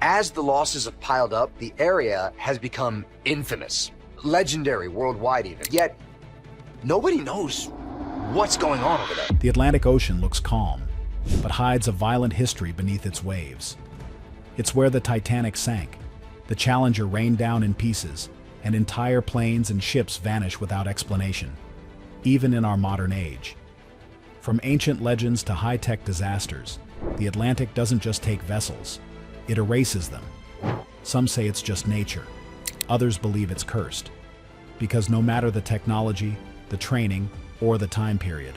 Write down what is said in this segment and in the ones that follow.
As the losses have piled up, the area has become infamous, legendary worldwide even. Yet, nobody knows what's going on over there. The Atlantic Ocean looks calm, but hides a violent history beneath its waves. It's where the Titanic sank, the Challenger rained down in pieces, and entire planes and ships vanish without explanation, even in our modern age. From ancient legends to high-tech disasters, the Atlantic doesn't just take vessels, it erases them. Some say it's just nature, others believe it's cursed, because no matter the technology, the training, or the time period,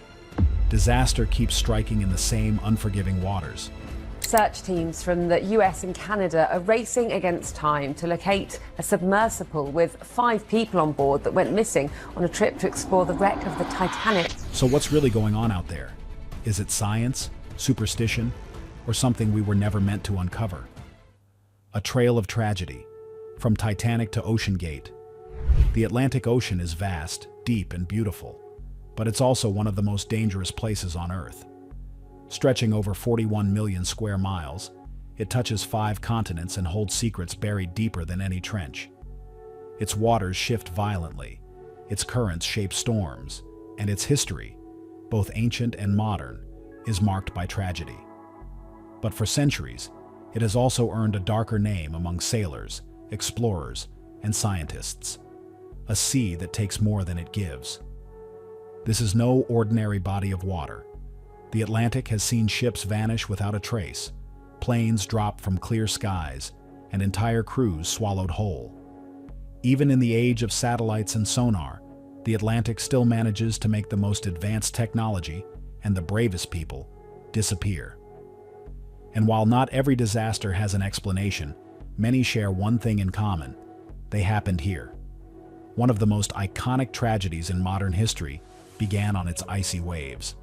disaster keeps striking in the same unforgiving waters. Search teams from the US and Canada are racing against time to locate a submersible with 5 people on board that went missing on a trip to explore the wreck of the Titanic. So what's really going on out there? Is it science, superstition, or something we were never meant to uncover? A trail of tragedy, from Titanic to OceanGate. The Atlantic Ocean is vast, deep, and beautiful, but it's also one of the most dangerous places on Earth. Stretching over 41 million square miles, it touches 5 continents and holds secrets buried deeper than any trench. Its waters shift violently, its currents shape storms, and its history, both ancient and modern, is marked by tragedy. But for centuries, it has also earned a darker name among sailors, explorers, and scientists. A sea that takes more than it gives. This is no ordinary body of water. The Atlantic has seen ships vanish without a trace, planes drop from clear skies, and entire crews swallowed whole. Even in the age of satellites and sonar, the Atlantic still manages to make the most advanced technology and the bravest people disappear. And while not every disaster has an explanation, many share one thing in common: they happened here. One of the most iconic tragedies in modern history began on its icy waves.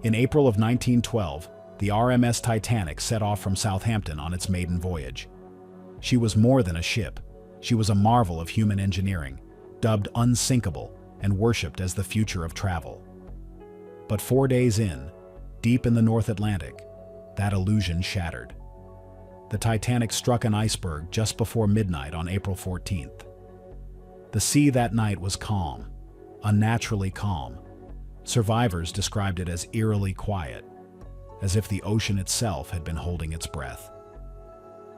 In April of 1912, the RMS Titanic set off from Southampton on its maiden voyage. She was more than a ship. She was a marvel of human engineering, dubbed unsinkable and worshipped as the future of travel. But 4 days in, deep in the North Atlantic, that illusion shattered. The Titanic struck an iceberg just before midnight on April 14th. The sea that night was calm, unnaturally calm. Survivors described it as eerily quiet, as if the ocean itself had been holding its breath.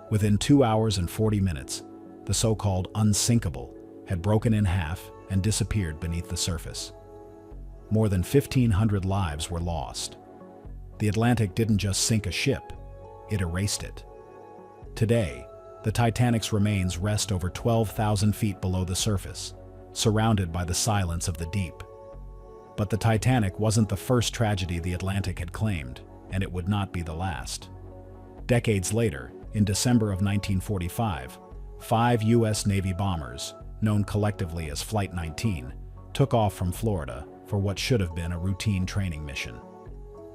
Within 2 hours and 40 minutes, the so-called unsinkable had broken in half and disappeared beneath the surface. More than 1,500 lives were lost. The Atlantic didn't just sink a ship, it erased it. Today, the Titanic's remains rest over 12,000 feet below the surface, surrounded by the silence of the deep. But the Titanic wasn't the first tragedy the Atlantic had claimed, and it would not be the last. Decades later, in December of 1945, 5 U.S. Navy bombers, known collectively as Flight 19, took off from Florida for what should have been a routine training mission.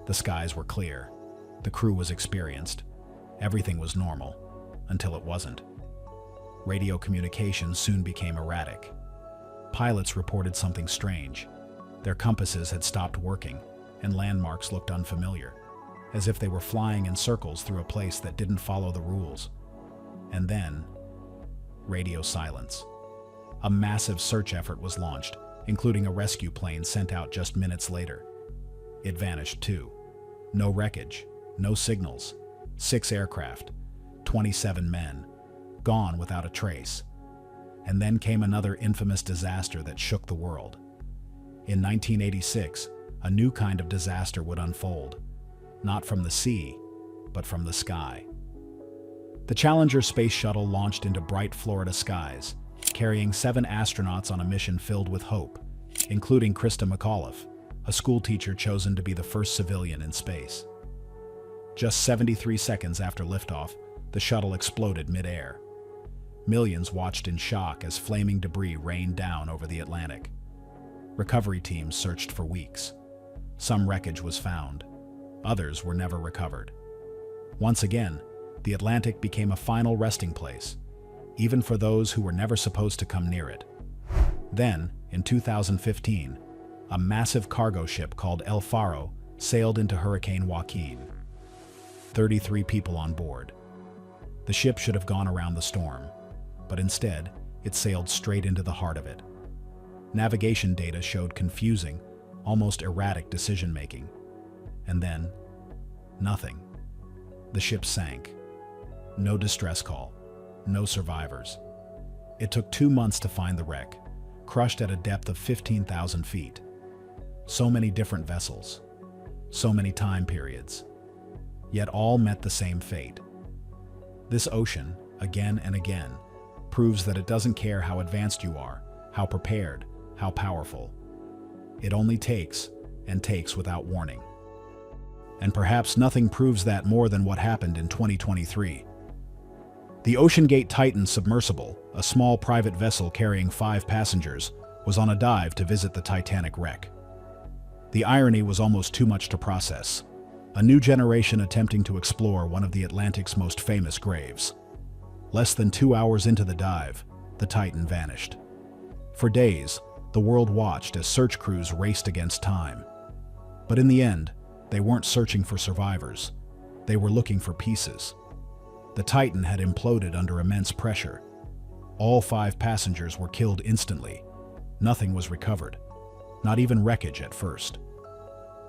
The skies were clear, the crew was experienced, everything was normal, until it wasn't. Radio communications soon became erratic. Pilots reported something strange. Their compasses had stopped working, and landmarks looked unfamiliar, as if they were flying in circles through a place that didn't follow the rules. And then, radio silence. A massive search effort was launched, including a rescue plane sent out just minutes later. It vanished too. No wreckage, no signals, 6 aircraft, 27 men, gone without a trace. And then came another infamous disaster that shook the world. In 1986, a new kind of disaster would unfold, not from the sea, but from the sky. The Challenger space shuttle launched into bright Florida skies, carrying 7 astronauts on a mission filled with hope, including Krista McAuliffe, a schoolteacher chosen to be the first civilian in space. Just 73 seconds after liftoff, the shuttle exploded mid-air. Millions watched in shock as flaming debris rained down over the Atlantic. Recovery teams searched for weeks. Some wreckage was found. Others were never recovered. Once again, the Atlantic became a final resting place, even for those who were never supposed to come near it. Then, in 2015, a massive cargo ship called El Faro sailed into Hurricane Joaquin. 33 people on board. The ship should have gone around the storm, but instead, it sailed straight into the heart of it. Navigation data showed confusing, almost erratic decision-making. And then, nothing. The ship sank. No distress call. No survivors. It took 2 months to find the wreck, crushed at a depth of 15,000 feet. So many different vessels. So many time periods. Yet all met the same fate. This ocean, again and again, proves that it doesn't care how advanced you are, how prepared, how powerful. It only takes, and takes without warning. And perhaps nothing proves that more than what happened in 2023. The OceanGate Titan submersible, a small private vessel carrying 5 passengers, was on a dive to visit the Titanic wreck. The irony was almost too much to process. A new generation attempting to explore one of the Atlantic's most famous graves. Less than 2 hours into the dive, the Titan vanished. For days, the world watched as search crews raced against time. But in the end, they weren't searching for survivors. They were looking for pieces. The Titan had imploded under immense pressure. All 5 passengers were killed instantly. Nothing was recovered, not even wreckage at first.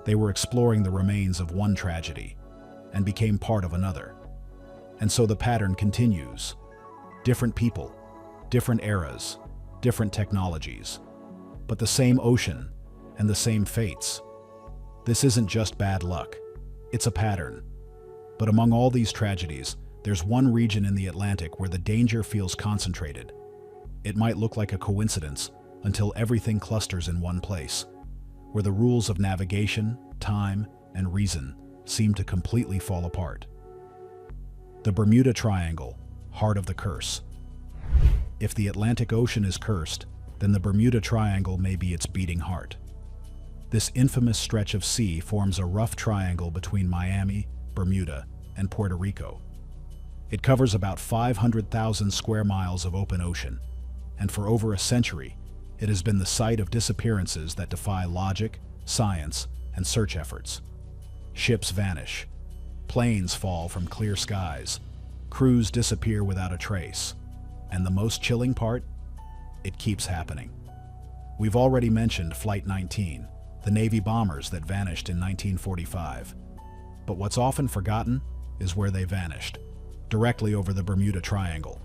They were exploring the remains of one tragedy and became part of another. And so the pattern continues. Different people, different eras, different technologies, but the same ocean and the same fates. This isn't just bad luck, it's a pattern. But among all these tragedies, there's one region in the Atlantic where the danger feels concentrated. It might look like a coincidence until everything clusters in one place, where the rules of navigation, time, and reason seem to completely fall apart. The Bermuda Triangle, heart of the curse. If the Atlantic Ocean is cursed, then the Bermuda Triangle may be its beating heart. This infamous stretch of sea forms a rough triangle between Miami, Bermuda, and Puerto Rico. It covers about 500,000 square miles of open ocean, and for over a century, it has been the site of disappearances that defy logic, science, and search efforts. Ships vanish. Planes fall from clear skies. Crews disappear without a trace. And the most chilling part? It keeps happening. We've already mentioned Flight 19, the Navy bombers that vanished in 1945. But what's often forgotten is where they vanished, directly over the Bermuda Triangle.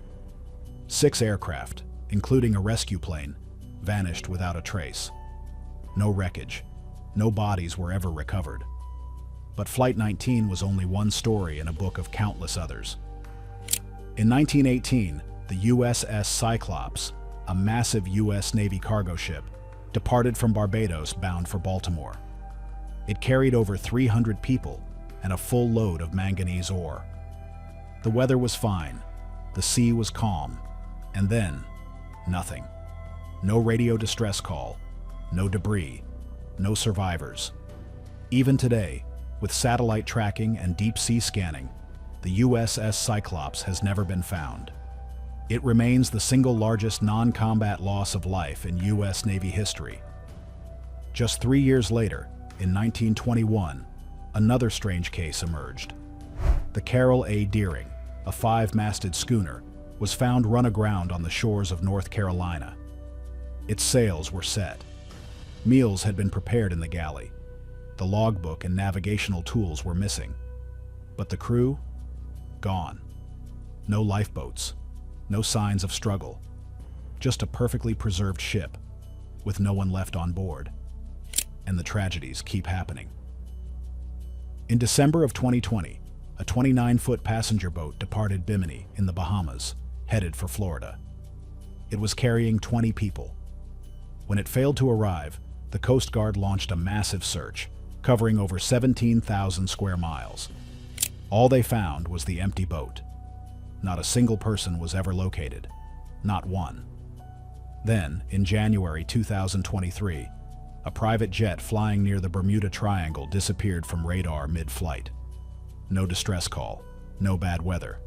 6 aircraft, including a rescue plane, vanished without a trace. No wreckage. No bodies were ever recovered. But Flight 19 was only one story in a book of countless others. In 1918, the USS Cyclops, a massive U.S. Navy cargo ship, departed from Barbados bound for Baltimore. It carried over 300 people and a full load of manganese ore. The weather was fine, the sea was calm, and then, nothing. No radio distress call, no debris, no survivors. Even today, with satellite tracking and deep-sea scanning, the USS Cyclops has never been found. It remains the single largest non-combat loss of life in U.S. Navy history. Just 3 years later, in 1921, another strange case emerged. The Carroll A. Deering, a 5-masted schooner, was found run aground on the shores of North Carolina. Its sails were set. Meals had been prepared in the galley. The logbook and navigational tools were missing. But the crew? Gone. No lifeboats. No signs of struggle. Just a perfectly preserved ship, with no one left on board. And the tragedies keep happening. In December of 2020, a 29-foot passenger boat departed Bimini in the Bahamas, headed for Florida. It was carrying 20 people. When it failed to arrive, the Coast Guard launched a massive search, covering over 17,000 square miles. All they found was the empty boat. Not a single person was ever located. Not one. Then, in January 2023, a private jet flying near the Bermuda Triangle disappeared from radar mid-flight. No distress call, no bad weather.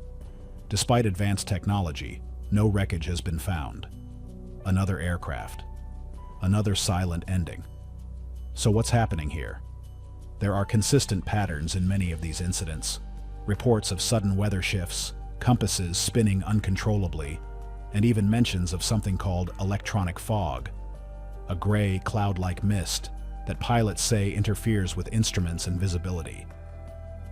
Despite advanced technology, no wreckage has been found. Another aircraft. Another silent ending. So what's happening here? There are consistent patterns in many of these incidents. Reports of sudden weather shifts, compasses spinning uncontrollably, and even mentions of something called electronic fog, a gray, cloud-like mist that pilots say interferes with instruments and visibility.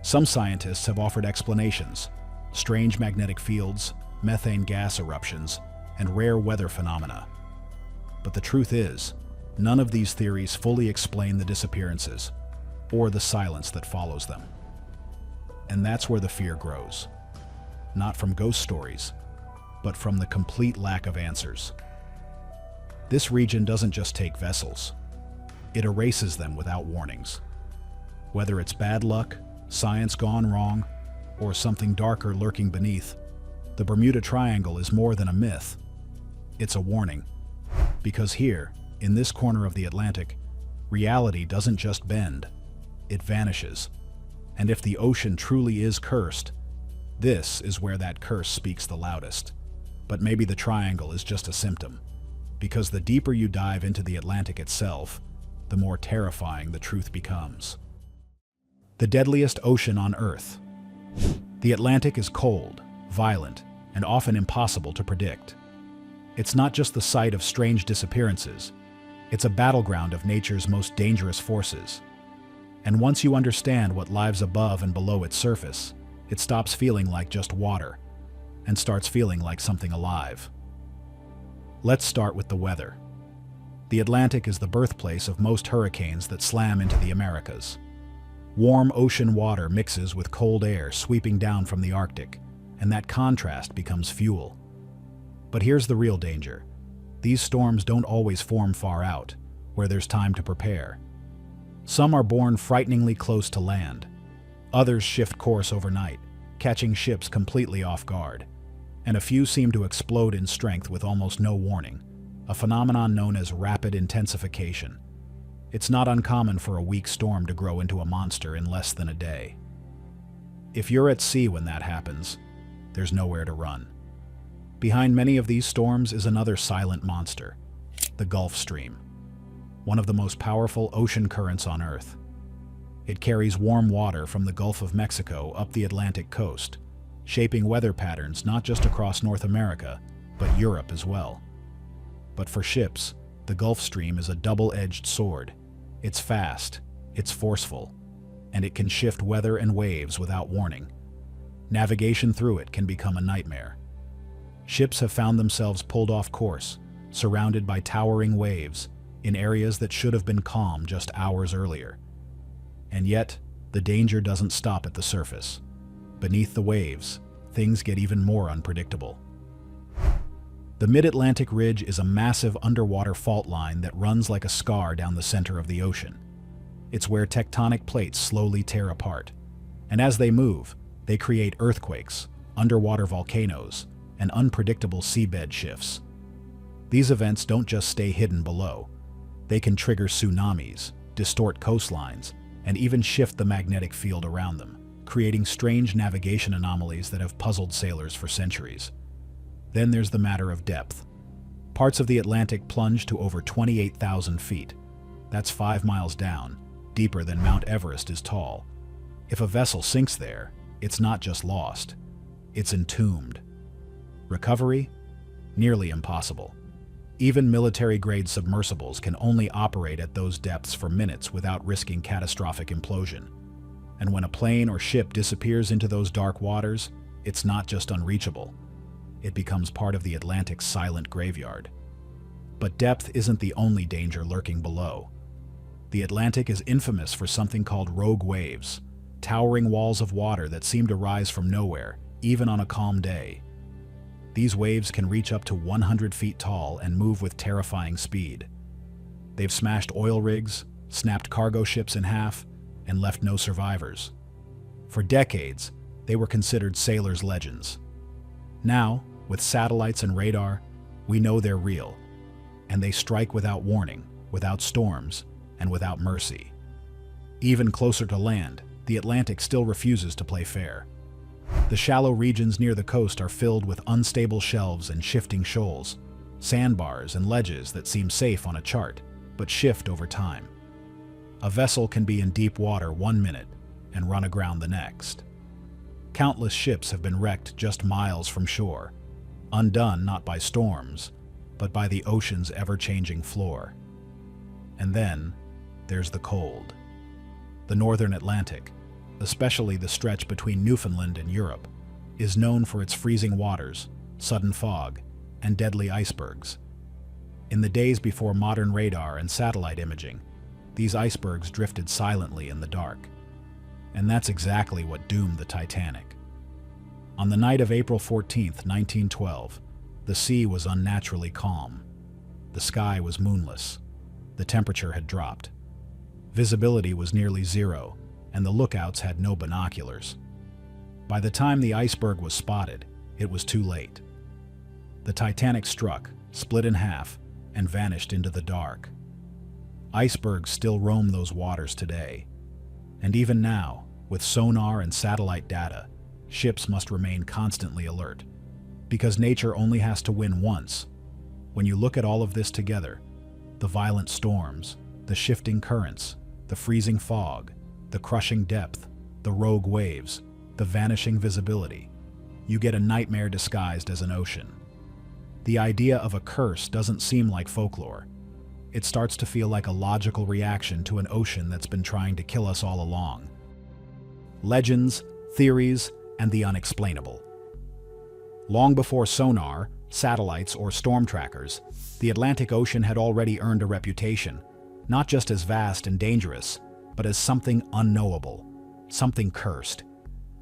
Some scientists have offered explanations: strange magnetic fields, methane gas eruptions, and rare weather phenomena. But the truth is, none of these theories fully explain the disappearances or the silence that follows them. And that's where the fear grows. Not from ghost stories, but from the complete lack of answers. This region doesn't just take vessels. It erases them without warnings. Whether it's bad luck, science gone wrong, or something darker lurking beneath, the Bermuda Triangle is more than a myth. It's a warning. Because here, in this corner of the Atlantic, reality doesn't just bend, it vanishes. And if the ocean truly is cursed, this is where that curse speaks the loudest. But maybe the triangle is just a symptom, because the deeper you dive into the Atlantic itself, the more terrifying the truth becomes. The deadliest ocean on Earth. The Atlantic is cold, violent, and often impossible to predict. It's not just the site of strange disappearances, it's a battleground of nature's most dangerous forces. And once you understand what lies above and below its surface, it stops feeling like just water and starts feeling like something alive. Let's start with the weather. The Atlantic is the birthplace of most hurricanes that slam into the Americas. Warm ocean water mixes with cold air sweeping down from the Arctic, and that contrast becomes fuel. But here's the real danger. These storms don't always form far out, where there's time to prepare. Some are born frighteningly close to land. Others shift course overnight, catching ships completely off guard. And a few seem to explode in strength with almost no warning, a phenomenon known as rapid intensification. It's not uncommon for a weak storm to grow into a monster in less than a day. If you're at sea when that happens, there's nowhere to run. Behind many of these storms is another silent monster, the Gulf Stream, one of the most powerful ocean currents on Earth. It carries warm water from the Gulf of Mexico up the Atlantic coast, shaping weather patterns not just across North America, but Europe as well. But for ships, the Gulf Stream is a double-edged sword. It's fast, it's forceful, and it can shift weather and waves without warning. Navigation through it can become a nightmare. Ships have found themselves pulled off course, surrounded by towering waves, in areas that should have been calm just hours earlier. And yet, the danger doesn't stop at the surface. Beneath the waves, things get even more unpredictable. The Mid-Atlantic Ridge is a massive underwater fault line that runs like a scar down the center of the ocean. It's where tectonic plates slowly tear apart. And as they move, they create earthquakes, underwater volcanoes, and unpredictable seabed shifts. These events don't just stay hidden below. They can trigger tsunamis, distort coastlines, and even shift the magnetic field around them, creating strange navigation anomalies that have puzzled sailors for centuries. Then there's the matter of depth. Parts of the Atlantic plunge to over 28,000 feet. That's 5 miles down, deeper than Mount Everest is tall. If a vessel sinks there, it's not just lost, it's entombed. Recovery? Nearly impossible. Even military-grade submersibles can only operate at those depths for minutes without risking catastrophic implosion. And when a plane or ship disappears into those dark waters, it's not just unreachable. It becomes part of the Atlantic's silent graveyard. But depth isn't the only danger lurking below. The Atlantic is infamous for something called rogue waves, towering walls of water that seem to rise from nowhere, even on a calm day. These waves can reach up to 100 feet tall and move with terrifying speed. They've smashed oil rigs, snapped cargo ships in half, and left no survivors. For decades, they were considered sailors' legends. Now, with satellites and radar, we know they're real, and they strike without warning, without storms, and without mercy. Even closer to land, the Atlantic still refuses to play fair. The shallow regions near the coast are filled with unstable shelves and shifting shoals, sandbars and ledges that seem safe on a chart, but shift over time. A vessel can be in deep water 1 minute and run aground the next. Countless ships have been wrecked just miles from shore, undone not by storms, but by the ocean's ever-changing floor. And then, there's the cold. The northern Atlantic, especially the stretch between Newfoundland and Europe, is known for its freezing waters, sudden fog, and deadly icebergs. In the days before modern radar and satellite imaging, these icebergs drifted silently in the dark. And that's exactly what doomed the Titanic. On the night of April 14, 1912, the sea was unnaturally calm. The sky was moonless. The temperature had dropped. Visibility was nearly zero, and the lookouts had no binoculars. By the time the iceberg was spotted, it was too late. The Titanic struck, split in half, and vanished into the dark. Icebergs still roam those waters today. And even now, with sonar and satellite data, ships must remain constantly alert. Because nature only has to win once. When you look at all of this together, the violent storms, the shifting currents, the freezing fog, the crushing depth, the rogue waves, the vanishing visibility, you get a nightmare disguised as an ocean. The idea of a curse doesn't seem like folklore. It starts to feel like a logical reaction to an ocean that's been trying to kill us all along. Legends, theories, and the unexplainable. Long before sonar, satellites, or storm trackers, the Atlantic Ocean had already earned a reputation, not just as vast and dangerous, but as something unknowable, something cursed.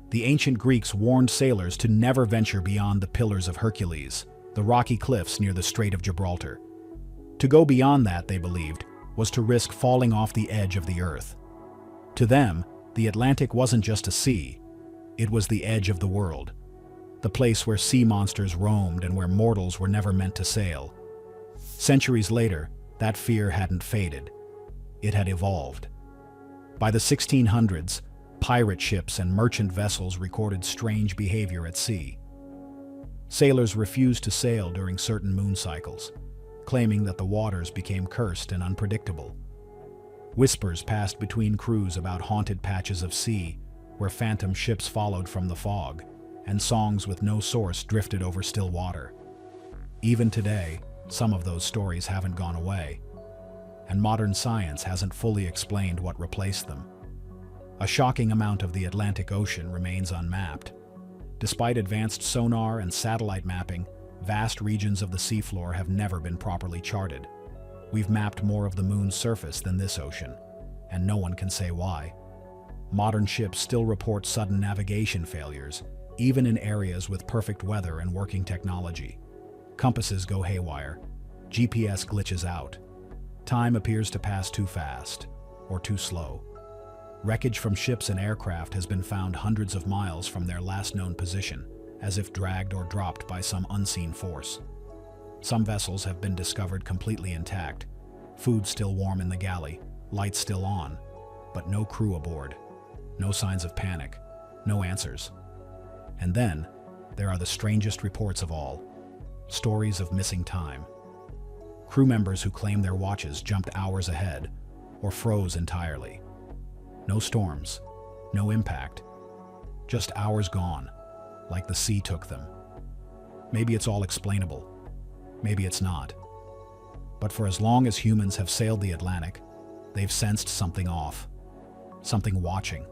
The ancient Greeks warned sailors to never venture beyond the Pillars of Hercules, the rocky cliffs near the Strait of Gibraltar. To go beyond that, they believed, was to risk falling off the edge of the earth. To them, the Atlantic wasn't just a sea, it was the edge of the world, the place where sea monsters roamed and where mortals were never meant to sail. Centuries later, that fear hadn't faded. It had evolved. By the 1600s, pirate ships and merchant vessels recorded strange behavior at sea. Sailors refused to sail during certain moon cycles, claiming that the waters became cursed and unpredictable. Whispers passed between crews about haunted patches of sea where phantom ships followed from the fog, and songs with no source drifted over still water. Even today, some of those stories haven't gone away, and modern science hasn't fully explained what replaced them. A shocking amount of the Atlantic Ocean remains unmapped. Despite advanced sonar and satellite mapping, vast regions of the seafloor have never been properly charted. We've mapped more of the moon's surface than this ocean, and no one can say why. Modern ships still report sudden navigation failures, even in areas with perfect weather and working technology. Compasses go haywire. GPS glitches out. Time appears to pass too fast, or too slow. Wreckage from ships and aircraft has been found hundreds of miles from their last known position, as if dragged or dropped by some unseen force. Some vessels have been discovered completely intact, food still warm in the galley, lights still on, but no crew aboard. No signs of panic, no answers. And then, there are the strangest reports of all. Stories of missing time. Crew members who claim their watches jumped hours ahead, or froze entirely. No storms, no impact, just hours gone, like the sea took them. Maybe it's all explainable, maybe it's not. But for as long as humans have sailed the Atlantic, they've sensed something off, something watching,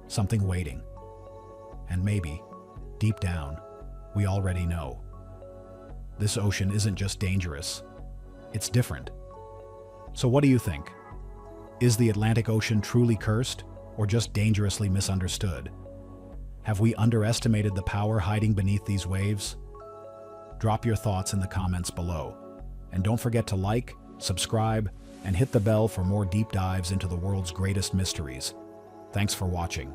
something waiting. And maybe, deep down, we already know. This ocean isn't just dangerous, it's different. So what do you think? Is the Atlantic Ocean truly cursed, or just dangerously misunderstood? Have we underestimated the power hiding beneath these waves? Drop your thoughts in the comments below. And don't forget to like, subscribe, and hit the bell for more deep dives into the world's greatest mysteries. Thanks for watching.